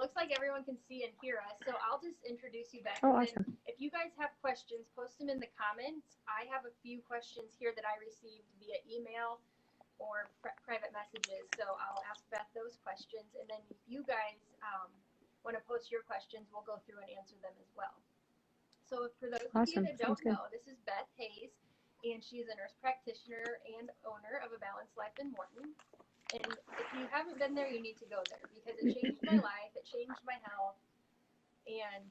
looks like everyone can see and hear us. So I'll just introduce you back. Oh, awesome. If you guys have questions, post them in the comments. I have a few questions here that I received via email or private messages. So I'll ask Beth those questions. And then if you guys want to post your questions, we'll go through and answer them as well. So for those of you that don't know, this is Beth Hayes, and she's a nurse practitioner and owner of A Balanced Life in Morton. And if you haven't been there, you need to go there because it changed my life. It changed my health. And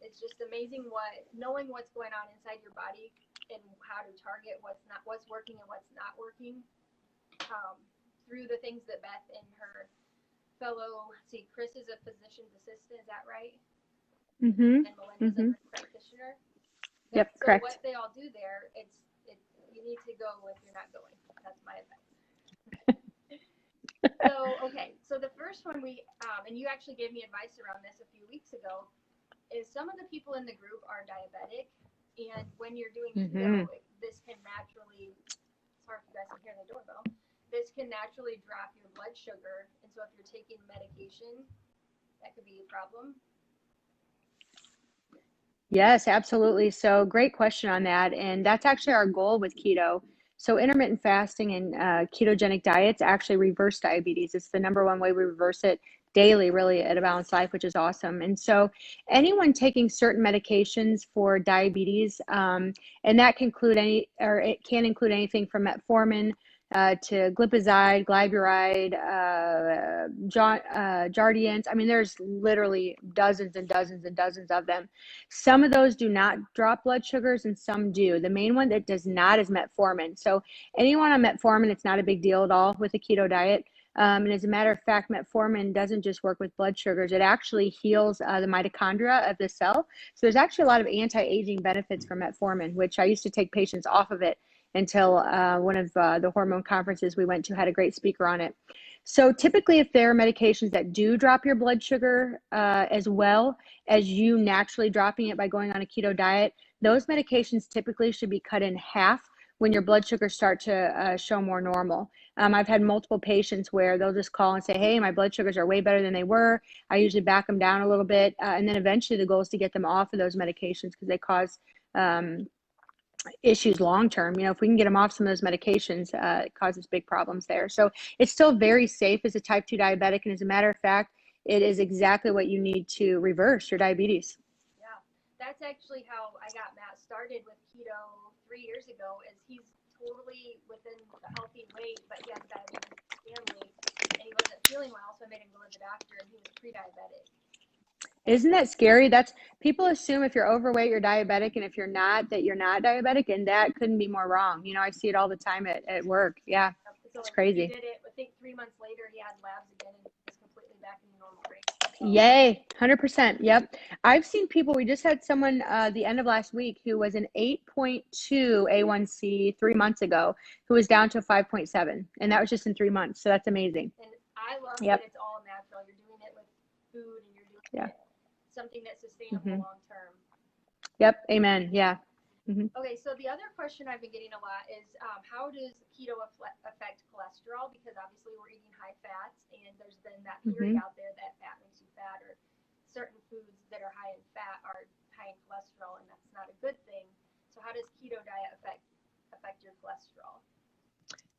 it's just amazing knowing what's going on inside your body and how to target what's working and what's not working through the things that Beth and her fellow, Chris is a physician's assistant, is that right? Mm-hmm. And Melinda's a nurse practitioner. Yep, so correct. What they all do there, you need to go if you're not going. That's my advice. So the first one and you actually gave me advice around this a few weeks ago, is some of the people in the group are diabetic, and when you're doing keto, this can naturally, sorry if you guys can hear the doorbell, this can naturally drop your blood sugar, and so if you're taking medication, that could be a problem. Yes, absolutely. So great question on that. And that's actually our goal with keto. So intermittent fasting and ketogenic diets actually reverse diabetes. It's the number one way we reverse it daily, really, at A Balanced Life, which is awesome. And so anyone taking certain medications for diabetes, and that can include it can include anything from metformin to glipizide, glyburide, Jardiance. I mean, there's literally dozens and dozens and dozens of them. Some of those do not drop blood sugars and some do. The main one that does not is metformin. So anyone on metformin, it's not a big deal at all with a keto diet. And as a matter of fact, metformin doesn't just work with blood sugars. It actually heals the mitochondria of the cell. So there's actually a lot of anti-aging benefits from metformin, which I used to take patients off of it until one of the hormone conferences we went to had a great speaker on it. So typically, if there are medications that do drop your blood sugar as well as you naturally dropping it by going on a keto diet, those medications typically should be cut in half when your blood sugars start to show more normal. I've had multiple patients where they'll just call and say, hey, my blood sugars are way better than they were. I usually back them down a little bit. And then eventually the goal is to get them off of those medications because they cause issues long term. You know, if we can get them off some of those medications, it causes big problems there. So it's still very safe as a type 2 diabetic. And as a matter of fact, it is exactly what you need to reverse your diabetes. Yeah, that's actually how I got Matt started with keto 3 years ago, is he's totally within a healthy weight, but he has diabetes family, and he wasn't feeling well, so I made him go to the doctor, and he was pre-diabetic. Isn't that scary? That's, people assume if you're overweight, you're diabetic, and if you're not, that you're not diabetic, and that couldn't be more wrong. You know, I see it all the time at work. Yeah, so it's crazy. He did it, I think 3 months later, he had labs again, and was completely back in normal range. So. Yay, 100%. Yep. I've seen people, we just had someone the end of last week who was an 8.2 A1C 3 months ago, who was down to 5.7, and that was just in 3 months. So that's amazing. And I love that it's all natural. You're doing it with food, and you're doing it something that's sustainable long term. Yep. Amen. Yeah. Okay, so the other question I've been getting a lot is how does keto affect cholesterol? Because obviously we're eating high fats, and there's been that theory out there that fat makes you fat, or certain foods that are high in fat are high in cholesterol, and that's not a good thing. So how does keto diet affect your cholesterol?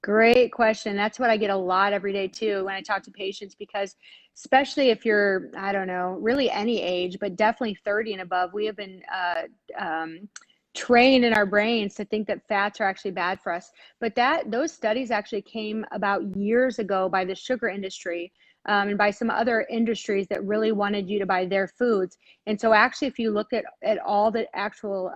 Great question. That's what I get a lot every day too when I talk to patients, because especially if you're, I don't know, really any age, but definitely 30 and above, we have been trained in our brains to think that fats are actually bad for us. But those studies actually came about years ago by the sugar industry and by some other industries that really wanted you to buy their foods. And so actually, if you look at all the actual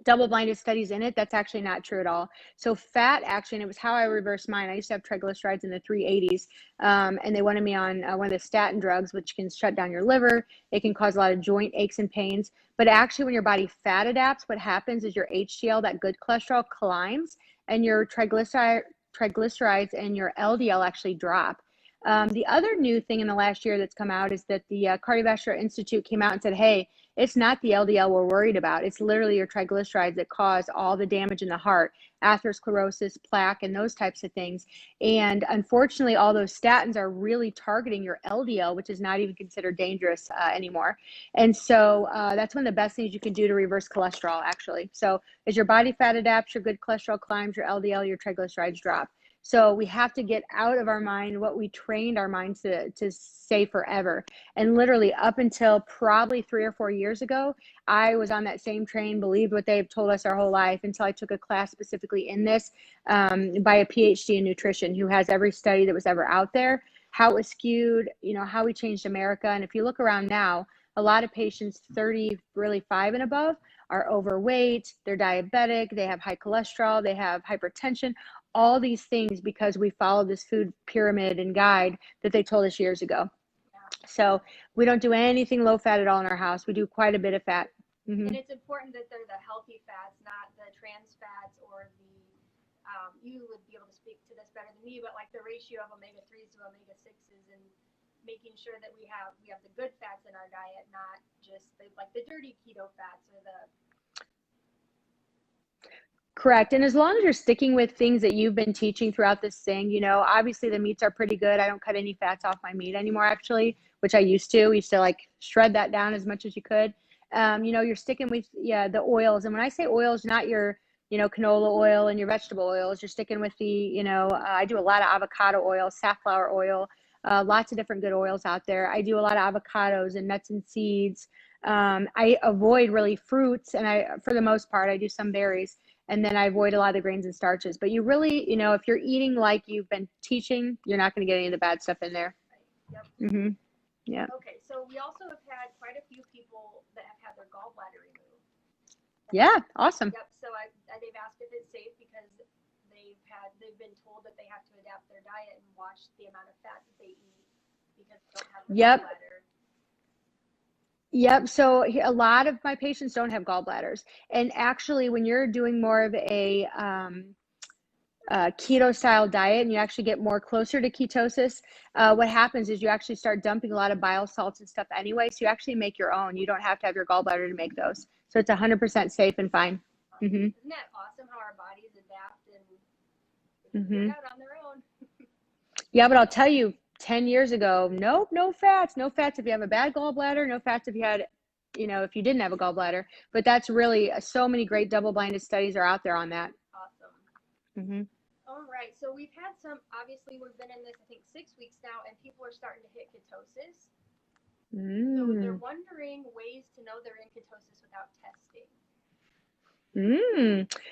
double-blinded studies in it, that's actually not true at all. So fat actually, and it was how I reversed mine. I used to have triglycerides in the 380s, and they wanted me on one of the statin drugs, which can shut down your liver. It can cause a lot of joint aches and pains. But actually, when your body fat adapts, what happens is your HDL, that good cholesterol, climbs, and your triglycerides and your LDL actually drop. The other new thing in the last year that's come out is that the Cardiovascular Institute came out and said, hey, it's not the LDL we're worried about. It's literally your triglycerides that cause all the damage in the heart, atherosclerosis, plaque, and those types of things. And unfortunately, all those statins are really targeting your LDL, which is not even considered dangerous anymore. And so that's one of the best things you can do to reverse cholesterol, actually. So as your body fat adapts, your good cholesterol climbs, your LDL, your triglycerides drop. So we have to get out of our mind what we trained our minds to say forever. And literally up until probably 3 or 4 years ago, I was on that same train, believed what they've told us our whole life, until I took a class specifically in this by a PhD in nutrition who has every study that was ever out there, how it was skewed, you know, how we changed America. And if you look around now, a lot of patients 30, really 5 and above are overweight, they're diabetic, they have high cholesterol, they have hypertension, all these things because we follow this food pyramid and guide that they told us years ago. So we don't do anything low fat at all in our house. We do quite a bit of fat. And it's important that they're the healthy fats, not the trans fats or the, you would be able to speak to this better than me, but like the ratio of omega-3s to omega-6s and making sure that we have the good fats in our diet, not just like the dirty keto fats or the. Correct. And as long as you're sticking with things that you've been teaching throughout this thing, you know, obviously the meats are pretty good. I don't cut any fats off my meat anymore, actually, which I used to. We used to like shred that down as much as you could. You know, you're sticking with, the oils. And when I say oils, not your, you know, canola oil and your vegetable oils, you're sticking with the, you know, I do a lot of avocado oil, safflower oil, lots of different good oils out there. I do a lot of avocados and nuts and seeds. I avoid really fruits, and for the most part, I do some berries. And then I avoid a lot of the grains and starches. But you really, you know, if you're eating like you've been teaching, you're not going to get any of the bad stuff in there. Yep. Mm-hmm. Yeah. Okay, so we also have had quite a few people that have had their gallbladder removed. Yeah, awesome. Yep. So they've asked if it's safe because they've been told that they have to adapt their diet and watch the amount of fat that they eat because they don't have the gallbladder. Yep. So a lot of my patients don't have gallbladders. And actually, when you're doing more of a keto style diet and you actually get more closer to ketosis, what happens is you actually start dumping a lot of bile salts and stuff anyway. So you actually make your own. You don't have to have your gallbladder to make those. So it's 100% safe and fine. Mm-hmm. Isn't that awesome how our bodies adapt and figure it out on their own? Yeah, but I'll tell you, 10 years ago, nope, no fats if you have a bad gallbladder, no fats if you had, you know, if you didn't have a gallbladder. But that's really, so many great double-blinded studies are out there on that. Awesome. All right, so we've had obviously we've been in this, I think, 6 weeks now, and people are starting to hit ketosis. So they're wondering ways to know they're in ketosis without testing.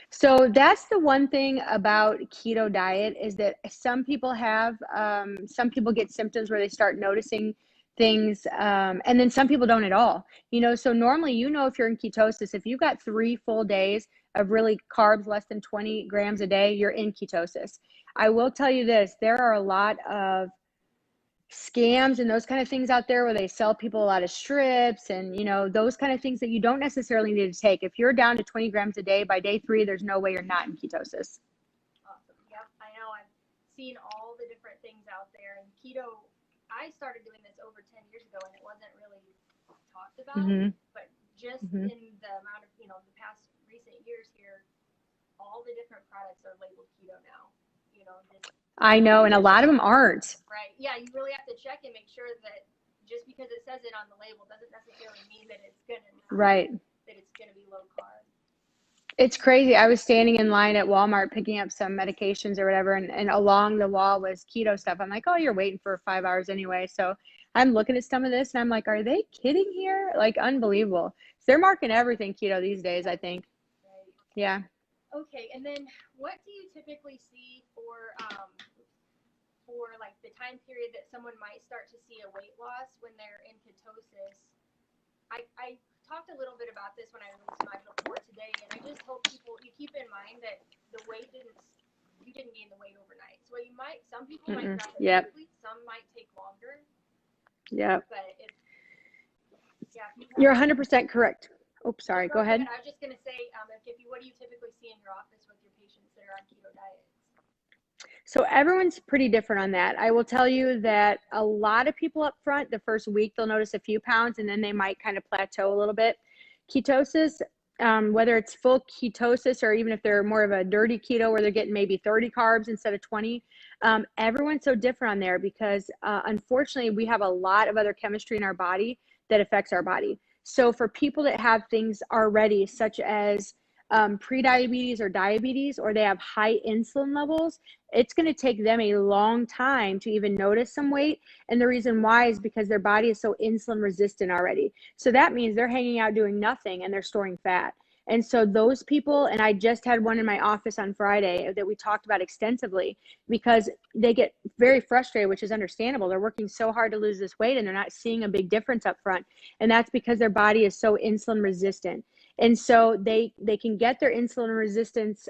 So that's the one thing about keto diet is that some people get symptoms where they start noticing things, and then some people don't at all. You know, so normally, you know, if you're in ketosis, if you've got 3 full days of really carbs less than 20 grams a day, you're in ketosis. I will tell you this, there are a lot of scams and those kind of things out there where they sell people a lot of strips and, you know, those kind of things that you don't necessarily need to take. If you're down to 20 grams a day by day 3, there's no way you're not in ketosis. Awesome. Yep. I know I've seen all the different things out there, and keto, I started doing this over 10 years ago and it wasn't really talked about, but just in the amount of, you know, the past recent years here, all the different products are labeled keto now, you know. I know, and a lot of them aren't. Right. Yeah, you really have to check and make sure that just because it says it on the label doesn't necessarily mean that it's gonna that it's gonna be low carb. It's crazy. I was standing in line at Walmart picking up some medications or whatever, and along the wall was keto stuff. I'm like, oh, you're waiting for 5 hours anyway. So I'm looking at some of this and I'm like, are they kidding here? Like, unbelievable. So they're marking everything keto these days, I think. Right. Yeah. Okay, and then what do you typically see for like the time period that someone might start to see a weight loss when they're in ketosis? I talked a little bit about this when I released my report today, and I just hope you keep in mind that you didn't gain the weight overnight. So some people might drop it quickly, some might take longer. Yeah. But you're 100% correct. Oh, sorry. Go ahead. I was just going to say, what do you typically see in your office with your patients that are on keto diets? So everyone's pretty different on that. I will tell you that a lot of people up front, the first week, they'll notice a few pounds and then they might kind of plateau a little bit. Ketosis, whether it's full ketosis or even if they're more of a dirty keto where they're getting maybe 30 carbs instead of 20, everyone's so different on there because unfortunately we have a lot of other chemistry in our body that affects our body. So for people that have things already, such as pre-diabetes or diabetes, or they have high insulin levels, it's going to take them a long time to even notice some weight. And the reason why is because their body is so insulin resistant already. So that means they're hanging out doing nothing and they're storing fat. And so those people, and I just had one in my office on Friday that we talked about extensively because they get very frustrated, which is understandable. They're working so hard to lose this weight and they're not seeing a big difference up front. And that's because their body is so insulin resistant. And so they can get their insulin resistance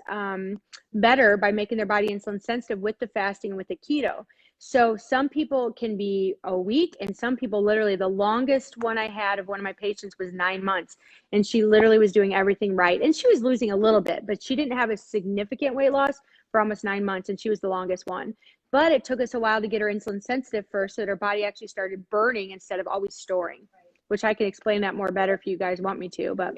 better by making their body insulin sensitive with the fasting and with the keto. So some people can be a week, and some people literally, the longest one I had of one of my patients was 9 months, and she literally was doing everything right. And she was losing a little bit, but she didn't have a significant weight loss for almost 9 months, and she was the longest one. But it took us a while to get her insulin sensitive first so that her body actually started burning instead of always storing, which I can explain that more better if you guys want me to. But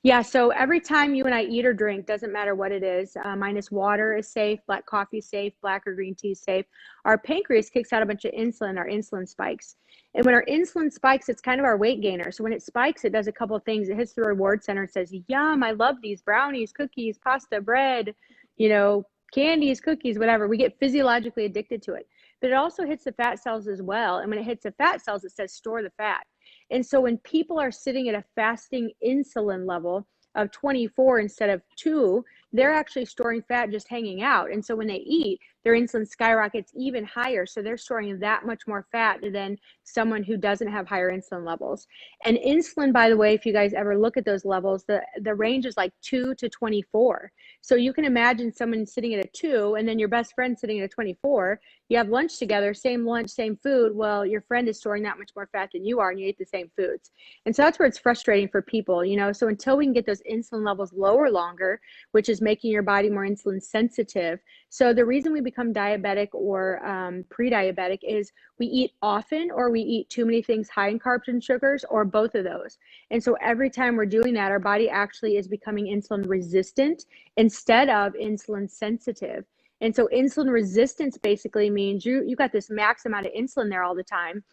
yeah, so every time you and I eat or drink, doesn't matter what it is, minus water is safe, black coffee is safe, black or green tea is safe. Our pancreas kicks out a bunch of insulin, our insulin spikes. And when our insulin spikes, it's kind of our weight gainer. So when it spikes, it does a couple of things. It hits the reward center and says, yum, I love these brownies, cookies, pasta, bread, candies, cookies, whatever. We get physiologically addicted to it. But it also hits the fat cells as well. And when it hits the fat cells, it says store the fat. And so when people are sitting at a fasting insulin level of 24 instead of 2, they're actually storing fat just hanging out. And so when they eat, their insulin skyrockets even higher. So they're storing that much more fat than someone who doesn't have higher insulin levels. And insulin, by the way, if you guys ever look at those levels, the range is like 2 to 24. So you can imagine someone sitting at a 2 and then your best friend sitting at a 24. You have lunch together, same lunch, same food. Well, your friend is storing that much more fat than you are, and you ate the same foods. And so that's where it's frustrating for people, So until we can get those insulin levels lower longer, which is making your body more insulin sensitive. So the reason we become diabetic or pre-diabetic is we eat often, or we eat too many things high in carbs and sugars, or both of those. And so every time we're doing that, our body actually is becoming insulin resistant instead of insulin sensitive. And so insulin resistance basically means you got this max amount of insulin there all the time,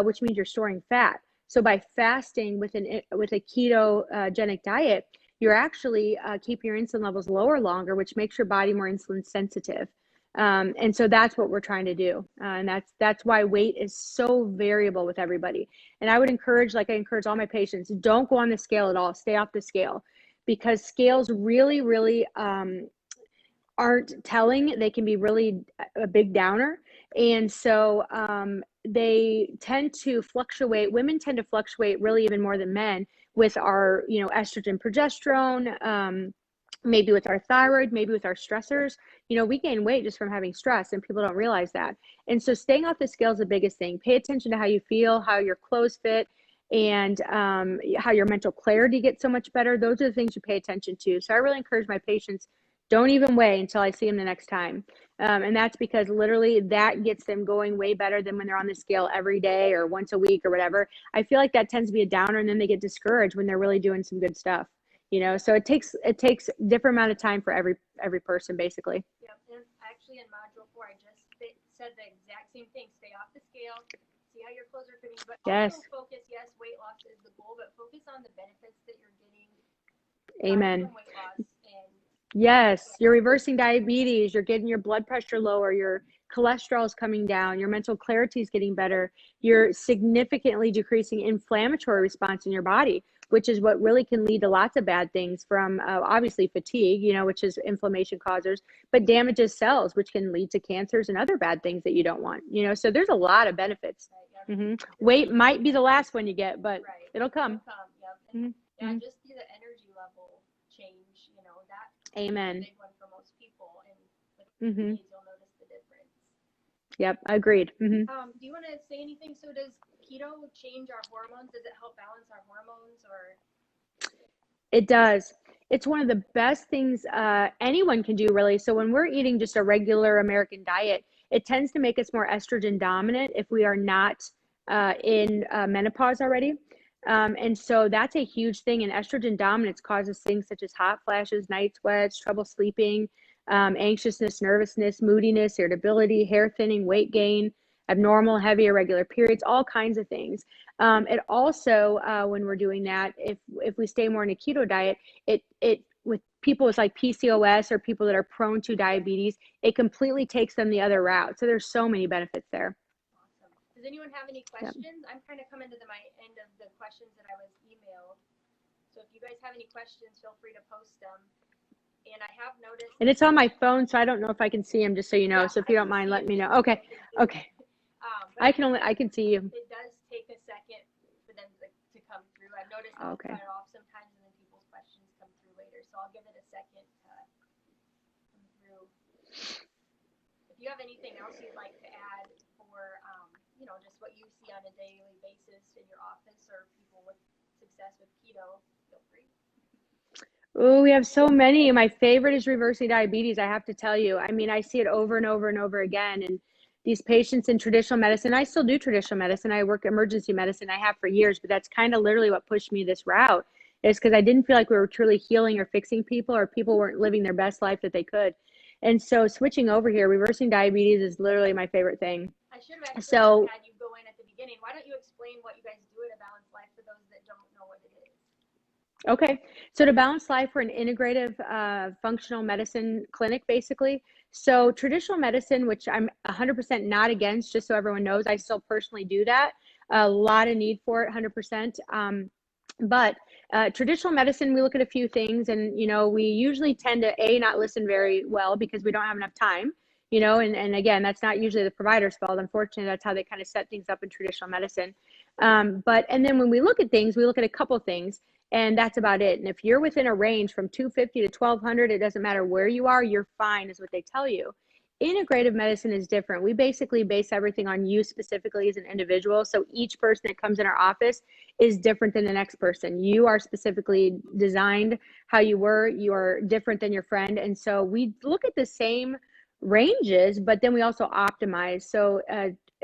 which means you're storing fat. So by fasting with a ketogenic diet, you're actually keeping your insulin levels lower longer, which makes your body more insulin sensitive. And so that's what we're trying to do. And that's why weight is so variable with everybody. And I would encourage, like I encourage all my patients, don't go on the scale at all. Stay off the scale, because scales really, really aren't telling. They can be really a big downer. And so they tend to fluctuate. Women tend to fluctuate really even more than men with our, estrogen, progesterone, maybe with our thyroid, maybe with our stressors. We gain weight just from having stress, and people don't realize that. And so staying off the scale is the biggest thing. Pay attention to how you feel, how your clothes fit, and how your mental clarity gets so much better. Those are the things you pay attention to. So I really encourage my patients, don't even weigh until I see them the next time. And that's because literally that gets them going way better than when they're on the scale every day or once a week or whatever. I feel like that tends to be a downer, and then they get discouraged when they're really doing some good stuff. So it takes different amount of time for every person, basically. Yeah, and actually in module 4, I just said the exact same thing. Stay off the scale, see how your clothes are fitting, but also focus, yes, weight loss is the goal, but focus on the benefits that you're getting. Amen. From weight loss. And yes, you're reversing diabetes, you're getting your blood pressure lower, your cholesterol is coming down, your mental clarity is getting better, you're significantly decreasing inflammatory response in your body, which is what really can lead to lots of bad things, from obviously fatigue, which is inflammation causers, but damages cells, which can lead to cancers and other bad things that you don't want. So there's a lot of benefits. Weight might be the last one you get, but it'll come. Yeah, just see the energy level change, that Amen. is a big one for most people, and with you'll notice the difference. Yep, agreed. Do you want to say anything? So does keto change our hormones? Does it help balance our hormones, or? It does. It's one of the best things anyone can do, really. So when we're eating just a regular American diet, it tends to make us more estrogen dominant if we are not in menopause already. And so that's a huge thing. And estrogen dominance causes things such as hot flashes, night sweats, trouble sleeping, anxiousness, nervousness, moodiness, irritability, hair thinning, weight gain, abnormal, heavy, irregular periods, all kinds of things. It also, when we're doing that, if we stay more in a keto diet, it with people with like PCOS or people that are prone to diabetes, it completely takes them the other route. So there's so many benefits there. Awesome. Does anyone have any questions? I'm kind of coming to my end of the questions that I was emailed. So if you guys have any questions, feel free to post them. And I have noticed. And it's on my phone, so I don't know if I can see them, just so you know. So if you don't mind, let me know. Okay. Okay. I can see you. It does take a second for them to come through. I've noticed it cut off sometimes, and then people's questions come through later. So I'll give it a second to come through. If you have anything else you'd like to add for, just what you see on a daily basis in your office or people with success with keto, feel free. Oh, we have so many. My favorite is reversing diabetes, I have to tell you. I mean, I see it over and over and over again. And these patients in traditional medicine, I still do traditional medicine. I work emergency medicine. I have for years, but that's kind of literally what pushed me this route, is because I didn't feel like we were truly healing or fixing people, or people weren't living their best life that they could. And so switching over here, reversing diabetes is literally my favorite thing. I should have actually had you go in at the beginning. Why don't you explain what you guys do at A Balanced Life for those that don't know what it is? Okay, so to Balanced Life, we're an integrative functional medicine clinic, basically. So traditional medicine, which I'm 100% not against, just so everyone knows, I still personally do that. A lot of need for it, 100%. But traditional medicine, we look at a few things, and we usually tend to not listen very well because we don't have enough time. And again, that's not usually the provider's fault. Unfortunately, that's how they kind of set things up in traditional medicine. And then when we look at things, we look at a couple things. And that's about it. And if you're within a range from 250 to 1200, it doesn't matter where you are, you're fine, is what they tell you. Integrative medicine is different. We basically base everything on you specifically as an individual. So each person that comes in our office is different than the next person. You are specifically designed how you were. You are different than your friend. And so we look at the same ranges, but then we also optimize. So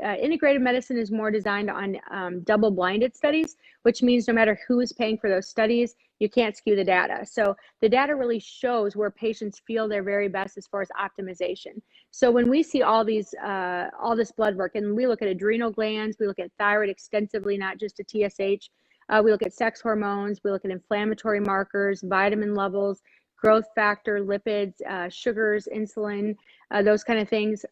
integrative medicine is more designed on double-blinded studies, which means no matter who is paying for those studies, you can't skew the data. So the data really shows where patients feel their very best as far as optimization. So when we see all this blood work, and we look at adrenal glands, we look at thyroid extensively, not just a TSH, we look at sex hormones, we look at inflammatory markers, vitamin levels, growth factor, lipids, sugars, insulin, those kind of things.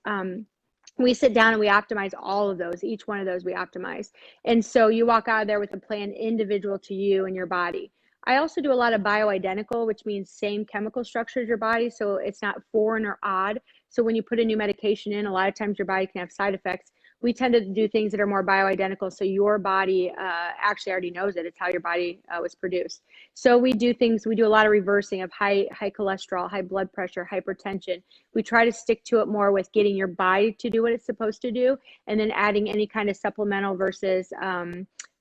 We sit down and we optimize all of those. Each one of those we optimize. And so you walk out of there with a plan individual to you and your body. I also do a lot of bioidentical, which means same chemical structure as your body. So it's not foreign or odd. So when you put a new medication in, a lot of times your body can have side effects. We tend to do things that are more bioidentical. So your body actually already knows it. It's how your body was produced. So we do a lot of reversing of high cholesterol, high blood pressure, hypertension. We try to stick to it more with getting your body to do what it's supposed to do, and then adding any kind of supplemental versus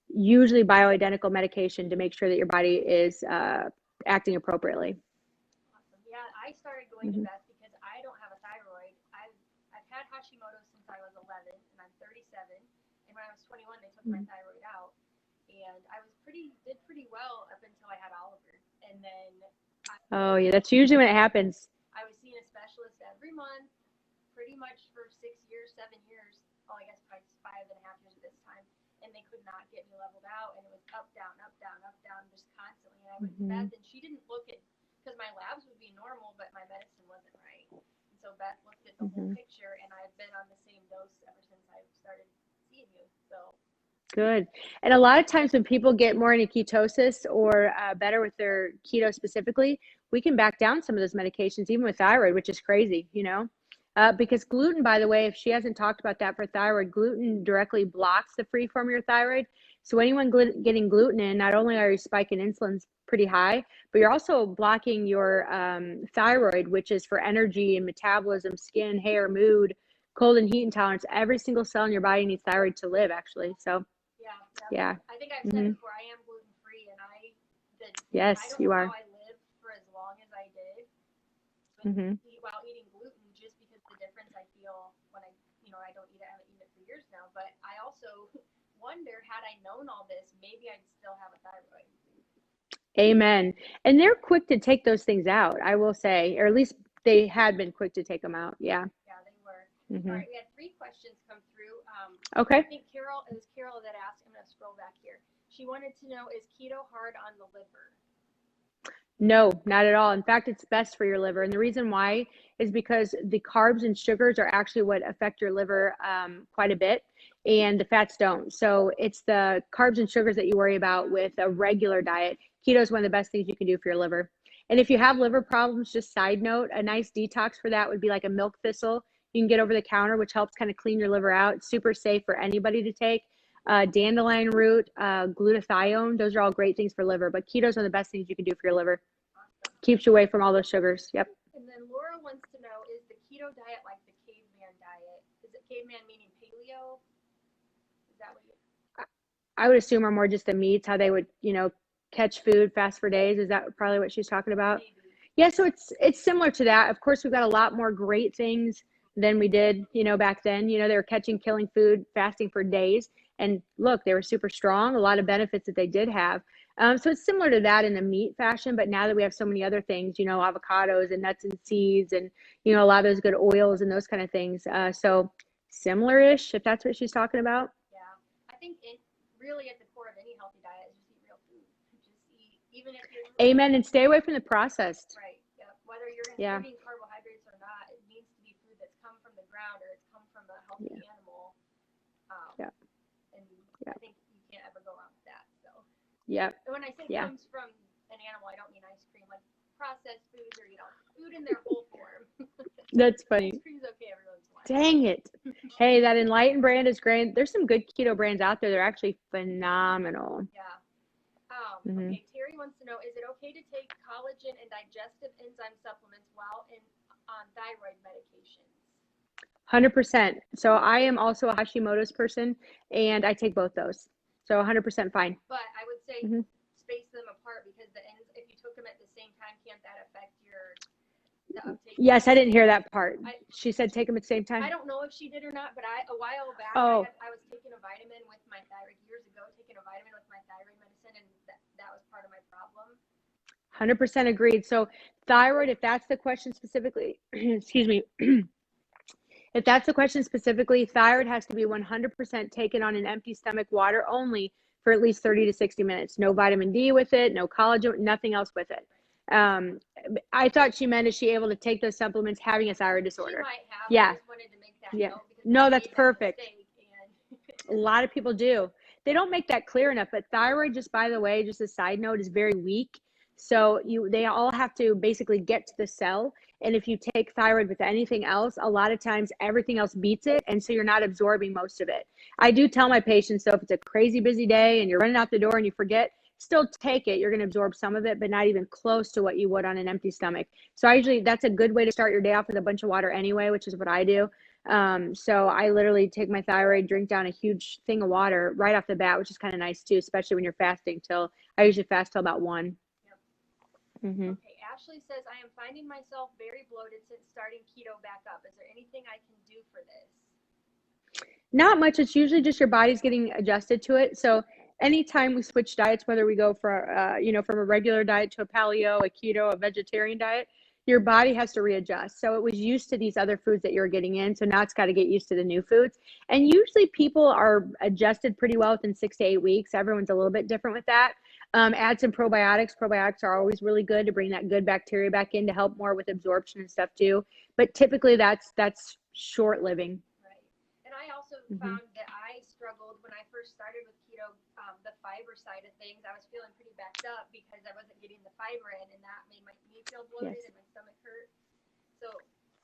usually bioidentical medication to make sure that your body is acting appropriately. Awesome. Yeah, I started going to Beth because I don't have a thyroid. I've had Hashimoto's since I was 11, and I'm 37. And when I was 21, they took my thyroid out, and I did pretty well up until I had Oliver. And then yeah, that's usually when it happens. I was seeing a specialist every month, pretty much for 6 years, 7 years. Oh, I guess probably 5.5 years at this time. And they could not get me leveled out, and it was up, down, just constantly. And I went to Beth, and she didn't look at, because my labs would be normal, but my medicine wasn't right. And so Beth looked at the whole picture, and I've been on the same dose ever since I started seeing you. So good. And a lot of times when people get more into ketosis or better with their keto specifically, we can back down some of those medications, even with thyroid, which is crazy, because gluten, by the way, if she hasn't talked about that for thyroid, gluten directly blocks the free form of your thyroid. So anyone getting gluten in, not only are you spiking insulin pretty high, but you're also blocking your thyroid, which is for energy and metabolism, skin, hair, mood, cold and heat intolerance. Every single cell in your body needs thyroid to live, actually. So yeah. I think I've said before, I am gluten free, and yes, I don't you know are. how I lived for as long Mm-hmm. eat while eating gluten just because the difference I feel when I, I don't eat it, I haven't eaten it for years now, but I also wonder, had I known all this, maybe I'd still have a thyroid. Amen. And they're quick to take those things out, I will say, or at least they had been quick to take them out. Yeah. Yeah, they were. Mm-hmm. All right, we had 3 questions come through. Okay. I think it was Carol that asked, I'm going to scroll back here. She wanted to know, is keto hard on the liver? No, not at all. In fact, it's best for your liver. And the reason why is because the carbs and sugars are actually what affect your liver quite a bit, and the fats don't. So it's the carbs and sugars that you worry about with a regular diet. Keto is one of the best things you can do for your liver. And if you have liver problems, just side note, a nice detox for that would be like a milk thistle. You can get over the counter, which helps kind of clean your liver out. It's super safe for anybody to take. Dandelion root, glutathione, those are all great things for liver, but keto is one of the best things you can do for your liver. Keeps you away from all those sugars. Yep. And then Laura wants to know, is the keto diet like the caveman diet? Is it caveman meaning paleo? Is that what you... I would assume are more just the meats, how they would, catch food, fast for days. Is that probably what she's talking about? Maybe. Yeah, so it's similar to that. Of course, we've got a lot more great things than we did, back then. They were catching, killing food, fasting for days. And look, they were super strong, a lot of benefits that they did have. So it's similar to that in a meat fashion, but now that we have so many other things, avocados and nuts and seeds and, a lot of those good oils and those kind of things. So similar-ish, if that's what she's talking about. Yeah, I think really at the core of any healthy diet is just eat real food. Just eat, even if you're... Amen, and stay away from the processed. Right, yeah. Whether you're consuming carbohydrates or not, it needs to be food that's come from the ground or it's come from a healthy animal. And I think you can't ever go wrong with that. So. Yeah. And when I say comes from an animal, I don't mean ice cream, like processed foods or food in their whole form. That's funny. Ice cream's okay every once in a while. Dang it. Hey, that Enlightened brand is great. There's some good keto brands out there. They're actually phenomenal. Yeah. Okay, Terry wants to know, is it okay to take collagen and digestive enzyme supplements while on thyroid medications? 100%. So I am also a Hashimoto's person, and I take both those. So 100% fine. But I would say space them apart because if you took them at the same time, can't that affect the uptake? Yes, I didn't hear that part. She said take them at the same time. I don't know if she did or not, but a while back I was taking a vitamin with my thyroid years ago, taking a vitamin with my thyroid medicine, and that was part of my problem. 100% agreed. So thyroid, if that's the question specifically, excuse me. If that's the question specifically, thyroid has to be 100% taken on an empty stomach, water only, for at least 30 to 60 minutes. No vitamin D with it, no collagen, nothing else with it. I thought she meant, is she able to take those supplements having a thyroid disorder? She might have. Yeah. I just wanted to make that note because no, that's perfect. A lot of people do. They don't make that clear enough, but thyroid, just by the way, just a side note, is very weak. So they all have to basically get to the cell. And if you take thyroid with anything else, a lot of times everything else beats it. And so you're not absorbing most of it. I do tell my patients, so if it's a crazy busy day and you're running out the door and you forget, still take it. You're going to absorb some of it, but not even close to what you would on an empty stomach. So that's a good way to start your day off with a bunch of water anyway, which is what I do. So I literally take my thyroid, drink down a huge thing of water right off the bat, which is kind of nice too, especially when you're fasting I usually fast till about 1. Okay, Ashley says, I am finding myself very bloated since starting keto back up. Is there anything I can do for this? Not much. It's usually just your body's getting adjusted to it. So anytime we switch diets, whether we go for, from a regular diet to a paleo, a keto, a vegetarian diet, your body has to readjust. So it was used to these other foods that you're getting in. So now it's got to get used to the new foods. And usually people are adjusted pretty well within 6 to 8 weeks. Everyone's a little bit different with that. Add some probiotics. Probiotics are always really good to bring that good bacteria back in to help more with absorption and stuff too. But typically that's short living. Right. And I also found that I struggled when I first started with keto, the fiber side of things. I was feeling pretty backed up because I wasn't getting the fiber in, and that made me feel bloated and my stomach hurt. So.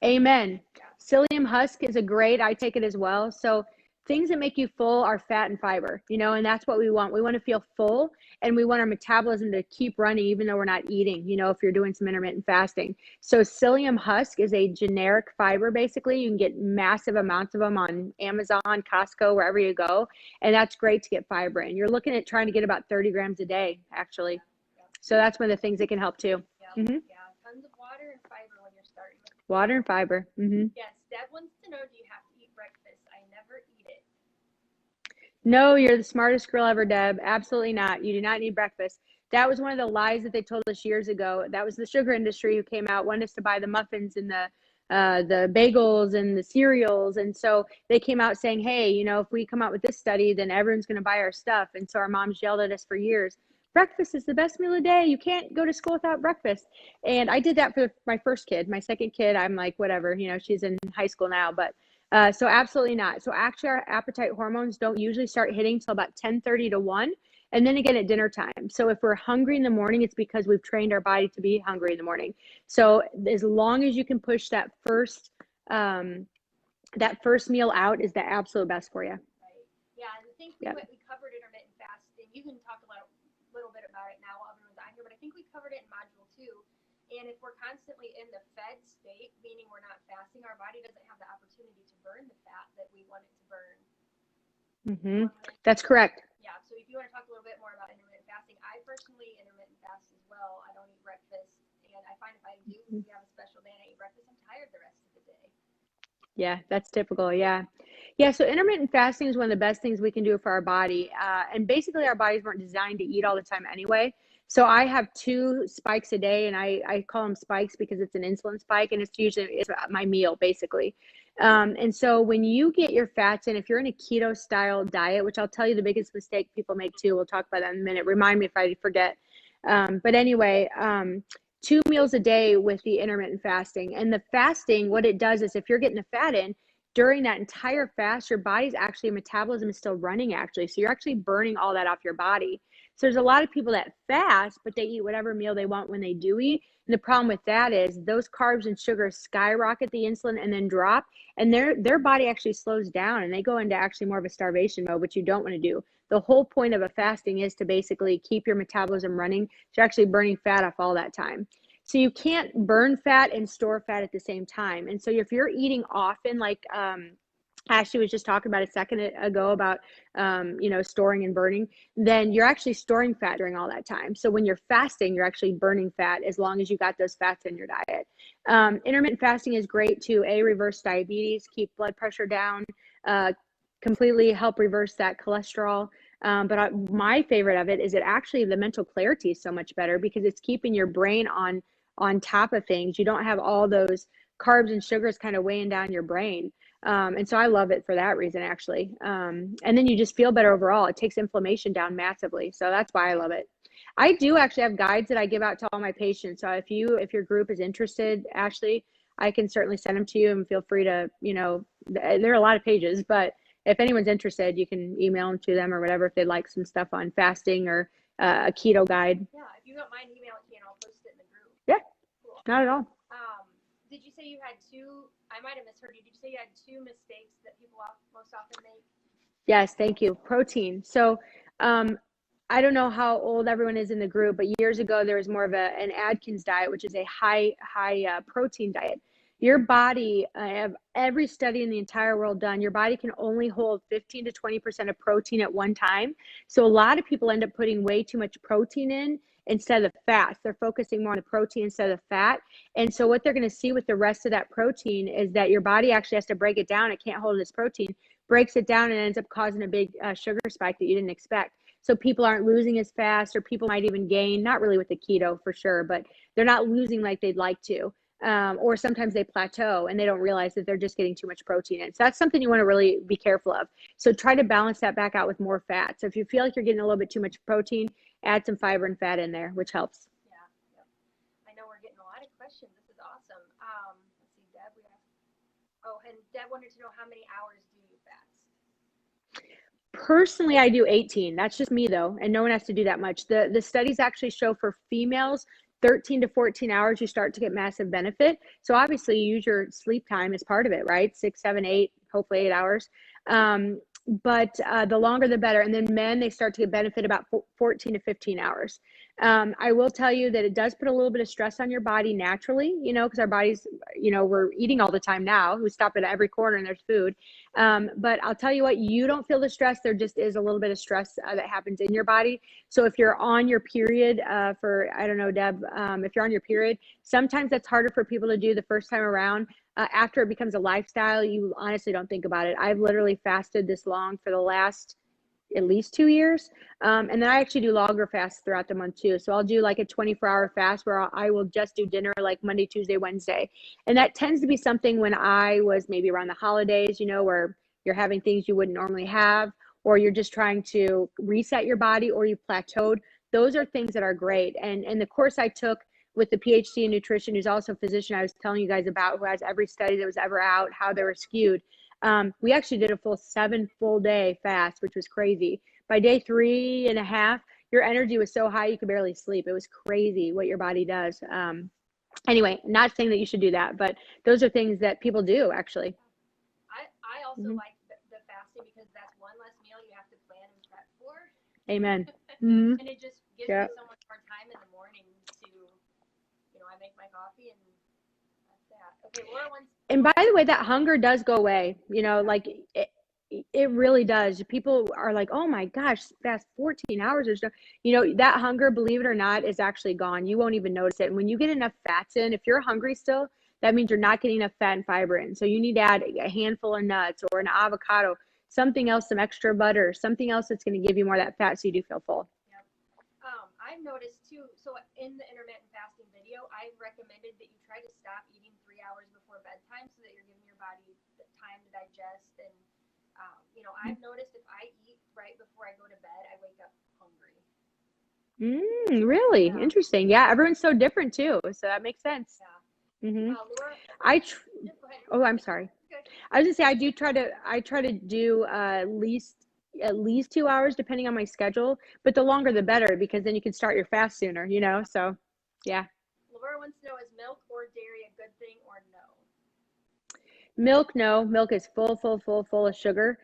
Amen. Yeah. Psyllium husk is I take it as well. So things that make you full are fat and fiber, and that's what we want. We want to feel full, and we want our metabolism to keep running even though we're not eating, if you're doing some intermittent fasting. So psyllium husk is a generic fiber, basically. You can get massive amounts of them on Amazon, Costco, wherever you go, and that's great to get fiber in. You're looking at trying to get about 30 grams a day, actually. So that's one of the things that can help too. Yeah, tons of water and fiber when you're starting. Water and fiber. Yes, Deb wants to know, do you have to eat breakfast? I never eat it. No, you're the smartest girl ever, Deb. Absolutely not. You do not need breakfast. That was one of the lies that they told us years ago. That was the sugar industry who came out, wanted us to buy the muffins and the bagels and the cereals. And so they came out saying, hey, you know, if we come out with this study, then everyone's going to buy our stuff. And so our moms yelled at us for years. Breakfast is the best meal of the day. You can't go to school without breakfast. And I did that for my first kid. My second kid, I'm like, whatever, you know, she's in high school now, but so absolutely not. So actually our appetite hormones don't usually start hitting till about 10:30 to 1, and then again at dinner time. So if we're hungry in the morning, it's because we've trained our body to be hungry in the morning. So as long as you can push that first meal out is the absolute best for you. Right. Yeah, and I think we covered intermittent fasting. You can talk a little bit about it now while everyone's on here, but I think we covered it in module 2. And if we're constantly in the fed state, meaning we're not fasting, our body doesn't have the opportunity to burn the fat that we want it to burn. That's correct. Yeah, so if you want to talk a little bit more about intermittent fasting, I personally intermittent fast as well. I don't eat breakfast, and I find if I do, if we have a special day and I eat breakfast, I'm tired the rest of the day. Yeah, that's typical. Yeah. So intermittent fasting is one of the best things we can do for our body. And basically our bodies weren't designed to eat all the time anyway. So I have 2 spikes a day, and I call them spikes because it's an insulin spike, and it's my meal basically. And so when you get your fats in, if you're in a keto style diet, which I'll tell you the biggest mistake people make too, we'll talk about that in a minute. Remind me if I forget. But anyway, 2 meals a day with the intermittent fasting. And the fasting, what it does is if you're getting the fat in, during that entire fast, your body's actually, metabolism is still running actually. So you're actually burning all that off your body. So there's a lot of people that fast, but they eat whatever meal they want when they do eat. And the problem with that is those carbs and sugars skyrocket the insulin and then drop, and their body actually slows down and they go into actually more of a starvation mode, which you don't want to do. The whole point of a fasting is to basically keep your metabolism running. So you're actually burning fat off all that time. So you can't burn fat and store fat at the same time. And so if you're eating often, like Ashley was just talking about a second ago about, storing and burning, then you're actually storing fat during all that time. So when you're fasting, you're actually burning fat as long as you got those fats in your diet. Intermittent fasting is great to reverse diabetes, keep blood pressure down, completely help reverse that cholesterol. But my favorite of it is the mental clarity is so much better because it's keeping your brain on top of things. You don't have all those carbs and sugars kind of weighing down your brain. And so I love it for that reason, actually. And then you just feel better overall. It takes inflammation down massively. So that's why I love it. I do actually have guides that I give out to all my patients. So if your group is interested, Ashley, I can certainly send them to you, and feel free to, there are a lot of pages, but if anyone's interested, you can email them to them or whatever if they'd like some stuff on fasting or a keto guide. Yeah, if you don't mind, email it to me and I'll post it in the group. Yeah, cool. Not at all. Did you say you had 2? I might have misheard you. Did you say you had 2 mistakes that people most often make? Yes, thank you. Protein. So I don't know how old everyone is in the group, but years ago there was more of an Atkins diet, which is a high protein diet. Your body, I have every study in the entire world done, your body can only hold 15 to 20% of protein at one time. So a lot of people end up putting way too much protein in instead of the fats. They're focusing more on the protein instead of the fat. And so what they're going to see with the rest of that protein is that your body actually has to break it down. It can't hold this protein, breaks it down, and ends up causing a big sugar spike that you didn't expect. So people aren't losing as fast, or people might even gain, not really with the keto for sure, but they're not losing like they'd like to. Or sometimes they plateau and they don't realize that they're just getting too much protein in. So that's something you want to really be careful of. So try to balance that back out with more fat. So if you feel like you're getting a little bit too much protein, add some fiber and fat in there, which helps. Yeah. Yep. I know we're getting a lot of questions. This is awesome. Let's see, Deb. And Deb wanted to know, how many hours do you fast? Personally, I do 18. That's just me though, and no one has to do that much. The studies actually show for females 13 to 14 hours, you start to get massive benefit. So obviously you use your sleep time as part of it, right? 6, 7, 8, hopefully 8 hours. But the longer the better. And then men, they start to get benefit about 14 to 15 hours. I will tell you that it does put a little bit of stress on your body naturally, because our bodies, we're eating all the time now. We stop at every corner and there's food. But I'll tell you what, you don't feel the stress. There just is a little bit of stress that happens in your body. So if you're on your period I don't know, Deb, if you're on your period, sometimes that's harder for people to do the first time around. After it becomes a lifestyle, you honestly don't think about it. I've literally fasted this long for the last at least 2 years. And then I actually do longer fasts throughout the month too. So I'll do like a 24-hour fast where I will just do dinner like Monday, Tuesday, Wednesday. And that tends to be something when I was maybe around the holidays, where you're having things you wouldn't normally have, or you're just trying to reset your body, or you plateaued. Those are things that are great. And the course I took with the PhD in nutrition, who's also a physician I was telling you guys about, who has every study that was ever out, how they were skewed. We actually did a full 7 full day fast, which was crazy. By day 3.5, your energy was so high you could barely sleep. It was crazy what your body does. Anyway, not saying that you should do that, but those are things that people do actually. I also like the fasting because that's one less meal you have to plan and prep for. Amen. And it just gives me so much more time in the morning to, I make my coffee and that's that. Okay, Laura wants. And by the way, that hunger does go away, like it really does. People are like, oh my gosh, fast 14 hours or so. That hunger, believe it or not, is actually gone. You won't even notice it. And when you get enough fats in, if you're hungry still, that means you're not getting enough fat and fiber in. So you need to add a handful of nuts or an avocado, something else, some extra butter, something else that's going to give you more of that fat so you do feel full. I've noticed too, so in the intermittent fasting video, I've recommended that you try to stop eating 3 hours before bedtime so that you're giving your body the time to digest. And, I've noticed if I eat right before I go to bed, I wake up hungry. Really? Yeah. Interesting. Yeah, everyone's so different too, so that makes sense. Yeah. Laura, I'm sorry. I was gonna say I try to do at least 2 hours depending on my schedule, but the longer the better because then you can start your fast sooner, so yeah. Laura wants to know, is milk or dairy a good thing or no? Milk, no. Milk is full of sugar.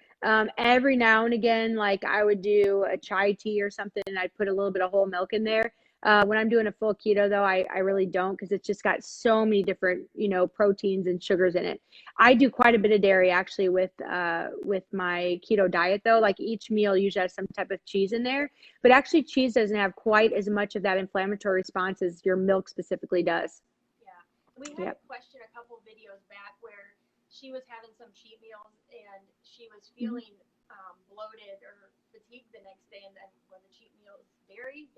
Every now and again, like I would do a chai tea or something and I'd put a little bit of whole milk in there. When I'm doing a full keto though, I really don't, because it's just got so many different, proteins and sugars in it. I do quite a bit of dairy actually with my keto diet though. Like each meal usually has some type of cheese in there, but actually cheese doesn't have quite as much of that inflammatory response as your milk specifically does. Yeah. We had a question a couple videos back where she was having some cheat meals and she was feeling bloated or fatigued the next day, and then when the cheat meals dairy,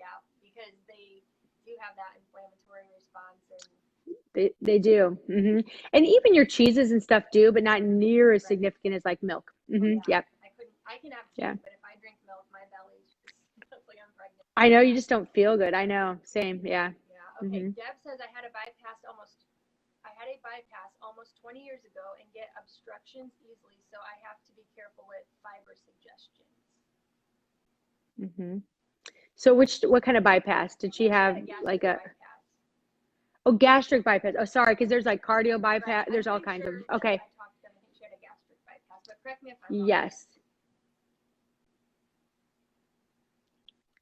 because they do have that inflammatory response. And they do. And even your cheeses and stuff do, but not near as significant as like milk. Yep. I can have cheese, but if I drink milk, my belly's just like I'm pregnant. I know, you just don't feel good. I know. Same. Yeah. Okay. Deb says I had a bypass almost 20 years ago and get obstructions easily, so I have to be careful with fiber suggestions. So what kind of bypass did she have? Like gastric bypass. Oh, sorry, because there's like cardio bypass. Right. There's all kinds of. Okay. I talked to them. I think she had a gastric bypass, but correct me if I'm wrong. Yes.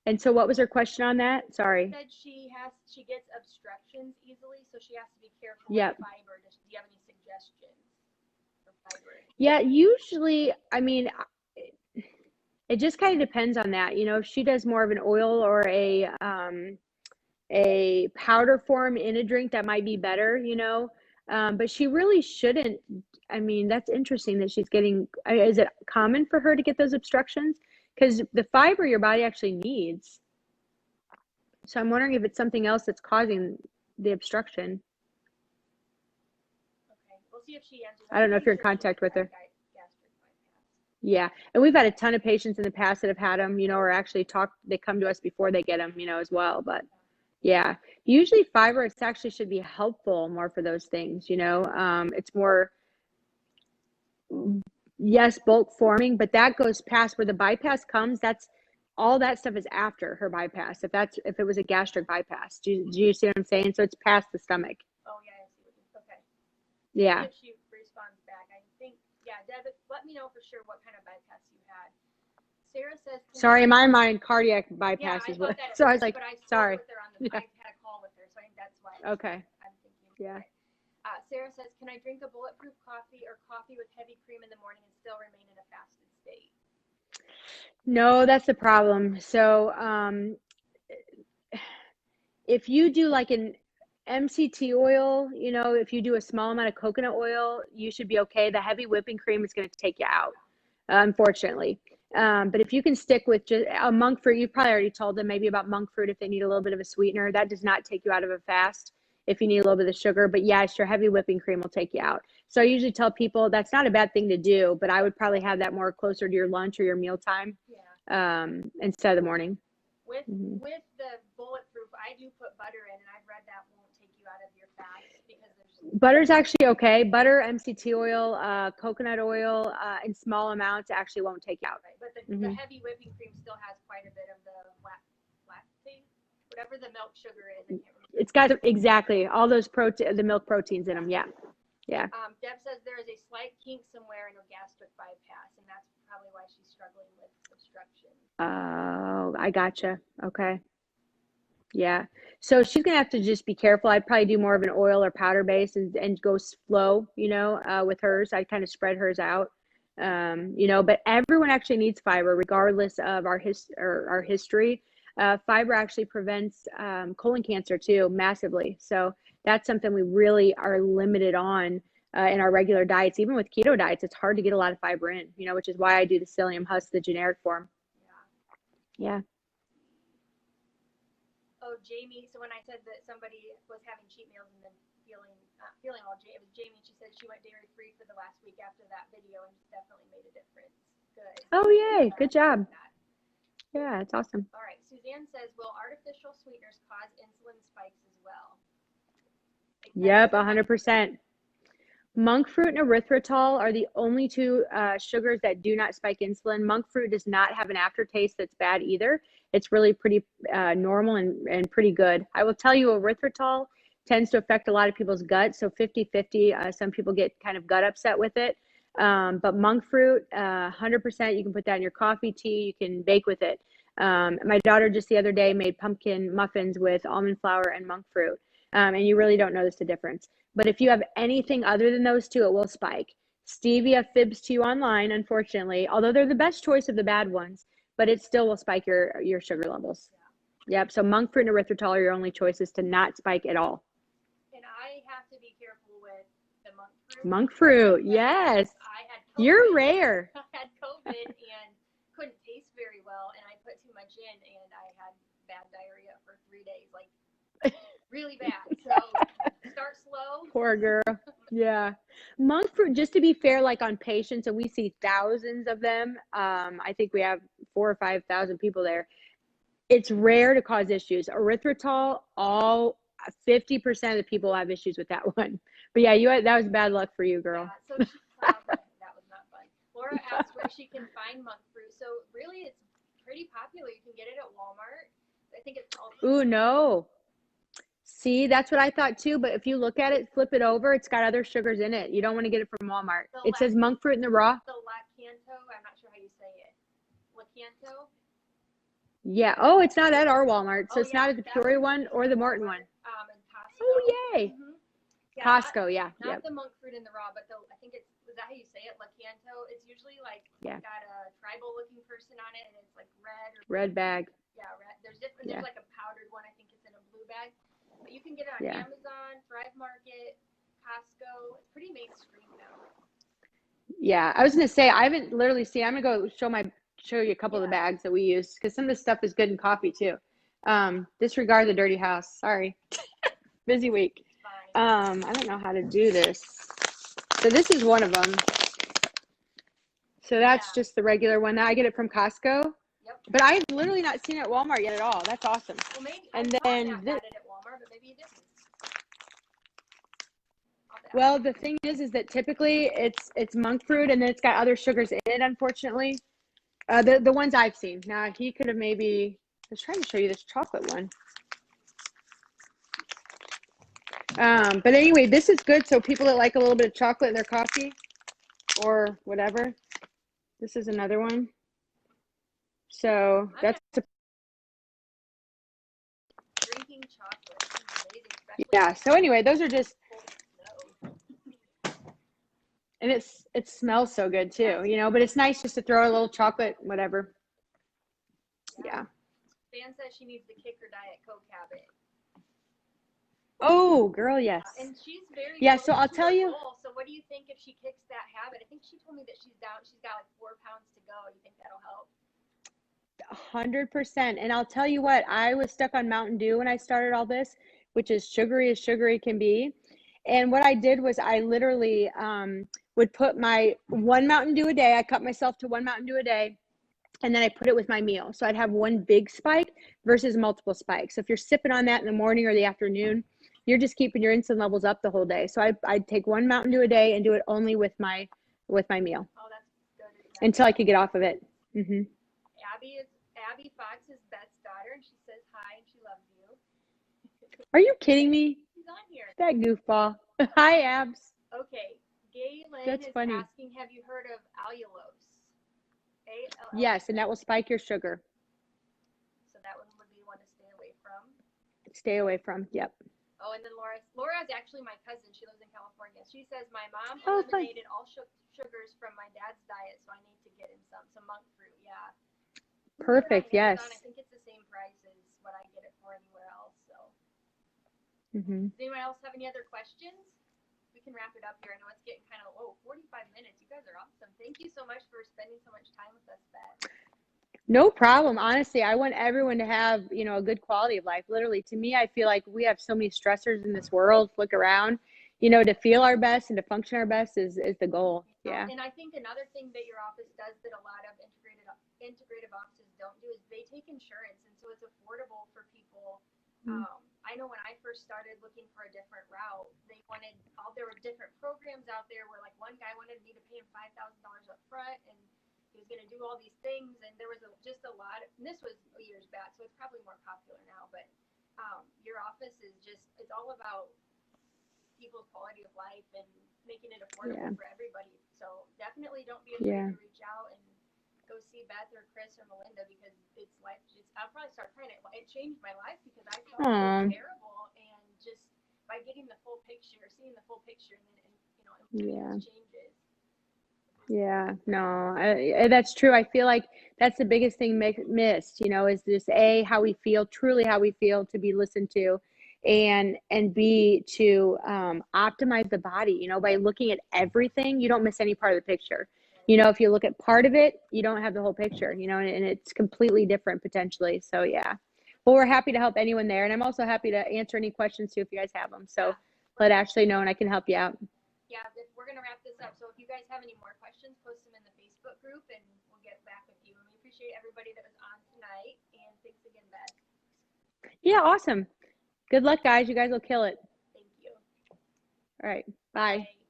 And so what was her question on that? Sorry. She said she gets obstructions easily, so she has to be careful with fiber. Do you have any suggestions for fiber? Yeah, usually, I mean, it just kind of depends on that. If she does more of an oil or a powder form in a drink, that might be better, but she really shouldn't. I mean, that's interesting that she's getting, is it common for her to get those obstructions? Because the fiber your body actually needs. So I'm wondering if it's something else that's causing the obstruction. Okay, we'll see if she answers. I don't know if you're in contact with her. Yeah, and we've had a ton of patients in the past that have had them, or actually they come to us before they get them, as well. But yeah, usually fiber, it actually should be helpful more for those things, it's more, yes, bulk forming, but that goes past where the bypass comes. That's all that stuff is after her bypass. If it was a gastric bypass, do you see what I'm saying? So it's past the stomach. Oh yeah, I see what you. Okay. Yeah. If she responds back, I think, Deb, let me know for sure what kind of bypass you had. Sarah says, Sorry, in my mind, cardiac bypass I is thought what. that at So I was first, like, but I spoke sorry. with her on the, I had a call with her, so I think that's why. Okay. I'm thinking. Yeah. Sarah says, can I drink a bulletproof coffee or coffee with heavy cream in the morning and still remain in a fasted state? No, that's the problem. So, if you do like an MCT oil, you know, if you do a small amount of coconut oil, you should be okay. The heavy whipping cream is going to take you out, unfortunately. But if you can stick with just a monk fruit, you've probably already told them maybe about monk fruit if they need a little bit of a sweetener. That does not take you out of a fast if you need a little bit of sugar. But yes, your heavy whipping cream will take you out. So I usually tell people that's not a bad thing to do, but I would probably have that more closer to your lunch or your mealtime instead of the morning. With the bulletproof, I do put butter in, and I've read that won't take you out of your fast because there's butter's actually okay. Butter, MCT oil, coconut oil, in small amounts actually won't take you out. Right. But the heavy whipping cream still has quite a bit of the lactate, whatever the milk sugar is. I can't remember. It's got exactly all those the milk proteins in them. Yeah. Deb says there is a slight kink somewhere in her gastric bypass, and that's probably why she's struggling with obstruction. Oh, I gotcha. Okay. Yeah. So she's gonna have to just be careful. I'd probably do more of an oil or powder base and go slow, you know, with hers. I'd kind of spread hers out. You know, but everyone actually needs fiber, regardless of our history. Fiber actually prevents colon cancer too, massively. So that's something we really are limited on in our regular diets. Even with keto diets, it's hard to get a lot of fiber in, you know, which is why I do the psyllium husk, the generic form. Yeah. Oh, Jamie. So when I said that somebody was having cheat meals and then feeling all, it was Jamie. She said she went dairy free for the last week after that video and definitely made a difference. Good. Oh, yay. Good job. Yeah, it's awesome. All right. Suzanne says, will artificial sweeteners cause insulin spikes as well? Yep, 100%. Monk fruit and erythritol are the only two sugars that do not spike insulin. Monk fruit does not have an aftertaste that's bad either. It's really pretty normal and pretty good. I will tell you, erythritol tends to affect a lot of people's gut. So 50-50, some people get kind of gut upset with it. But monk fruit, 100%, you can put that in your coffee, tea, you can bake with it. My daughter just the other day made pumpkin muffins with almond flour and monk fruit. And you really don't notice the difference. But if you have anything other than those two, it will spike. Stevia fibs to you online, unfortunately, although they're the best choice of the bad ones, but it still will spike your sugar levels. Yep. So monk fruit and erythritol are your only choices to not spike at all. And I have to be careful with the monk fruit. Monk fruit, yes. I had COVID. You're rare. I had COVID and couldn't taste very well, and I put too much in, and I had bad diarrhea for 3 days, like really bad. So start slow. Poor girl. Yeah. Monk fruit, just to be fair, like on patients, and we see thousands of them. I think we have 4,000 or 5,000 people there. It's rare to cause issues. Erythritol, 50% of the people have issues with that one. But yeah, that was bad luck for you, girl. Yeah, so that was not fun. Laura asked where she can find monk fruit. So really, it's pretty popular. You can get it at Walmart. I think it's called. Ooh, no. See, that's what I thought too. But if you look at it, flip it over, it's got other sugars in it. You don't want to get it from Walmart. It says monk fruit in the raw. The Lacanto, I'm not sure how you say it. Lacanto? Yeah. Oh, it's not at our Walmart. So it's not at the Peoria one or the Morton one. Costco. Oh, yay. Mm-hmm. Yeah, Costco, yeah. Not the monk fruit in the raw, but I think is that how you say it? Lacanto. It's usually like got a tribal looking person on it, and it's like red or red bag. Yeah, red. There's different. There's like a powdered one. I think it's in a blue bag. But you can get it on Amazon, Thrive Market, Costco. It's pretty mainstream now. Yeah, I was gonna say I haven't literally seen. I'm gonna go show you a couple of the bags that we use because some of this stuff is good in coffee too. Disregard the dirty house. Sorry, busy week. I don't know how to do this. So this is one of them. So that's just the regular one. I get it from Costco. Yep. But I've literally not seen it at Walmart yet at all. That's awesome. Well, maybe and I then had it at Walmart, but maybe you didn't. Well, the thing is that typically it's monk fruit and then it's got other sugars in it, unfortunately. The ones I've seen. Now he could have maybe I was trying to show you this chocolate one. But anyway, this is good. So people that like a little bit of chocolate in their coffee or whatever. This is another one. So that's drinking chocolate. This is amazing, especially yeah. So anyway, those are just, cold snow. and it smells so good too, you know, but it's nice just to throw a little chocolate, whatever. Yeah. Fan says she needs to kick her Diet Coke habit. Oh, girl, yes. And she's very Yeah, close so I'll to tell her you. goal. So what do you think if she kicks that habit? I think she told me that she's got like 4 pounds to go. You think that'll help? 100%. And I'll tell you what, I was stuck on Mountain Dew when I started all this, which is sugary as sugary can be. And what I did was I literally would put my 1 Mountain Dew a day. I cut myself to 1 Mountain Dew a day. And then I put it with my meal. So I'd have one big spike versus multiple spikes. So if you're sipping on that in the morning or the afternoon, you're just keeping your insulin levels up the whole day. So I'd take 1 Mountain Dew a day and do it only with my meal. Oh, that's good. Until I could get off of it. Mm-hmm. Abby Fox is Beth's daughter, and she says hi and she loves you. Are you kidding me? She's on here. That goofball. Hi, Abs. Okay. Galen That's is funny. asking, have you heard of allulose? A-L-L-O-S-E. Yes, and that will spike your sugar. So that one would be one to stay away from. Stay away from. Yep. Oh, and then Laura's actually my cousin. She lives in California. She says my mom Oh, eliminated all sugars from my dad's diet, so I need to get him some monk fruit. Yeah. Perfect. Yes. I think it's the same price as what I get it for anywhere else. So. Mm-hmm. Does anyone else have any other questions? We can wrap it up here. I know it's getting kind of 45 minutes. You guys are awesome. Thank you so much for spending so much time with us, Beth. No problem. Honestly, I want everyone to have, you know, a good quality of life. Literally, to me, I feel like we have so many stressors in this world. Look around, you know, to feel our best and to function our best is the goal. Yeah. And I think another thing that your office does that a lot of integrative offices don't do is they take insurance, and so it's affordable for people. I know when I first started looking for a different route, there were different programs out there where like one guy wanted me to pay him $5,000 up front, and he was going to do all these things, and there was just a lot of, and this was years back, so it's probably more popular now, but your office is it's all about people's quality of life and making it affordable for everybody. So definitely don't be afraid to reach out and go see Beth or Chris or Melinda, because it's life. I'll probably start crying. It changed my life because I felt so terrible, and just by getting the full picture, seeing the full picture, and then implementing those changes. Yeah, no, that's true. I feel like that's the biggest thing missed, you know, is this A, how we feel, truly how we feel, to be listened to, and B, to optimize the body, you know, by looking at everything, you don't miss any part of the picture. You know, if you look at part of it, you don't have the whole picture, you know, and it's completely different potentially. So yeah, well, we're happy to help anyone there. And I'm also happy to answer any questions too, if you guys have them. So let Ashley know and I can help you out. Yeah, we're going to wrap this up. So if you guys have any more questions, post them in the Facebook group and we'll get back with you. And we appreciate everybody that was on tonight. And thanks again, Beth. Yeah, awesome. Good luck, guys. You guys will kill it. Thank you. All right. Bye. Bye.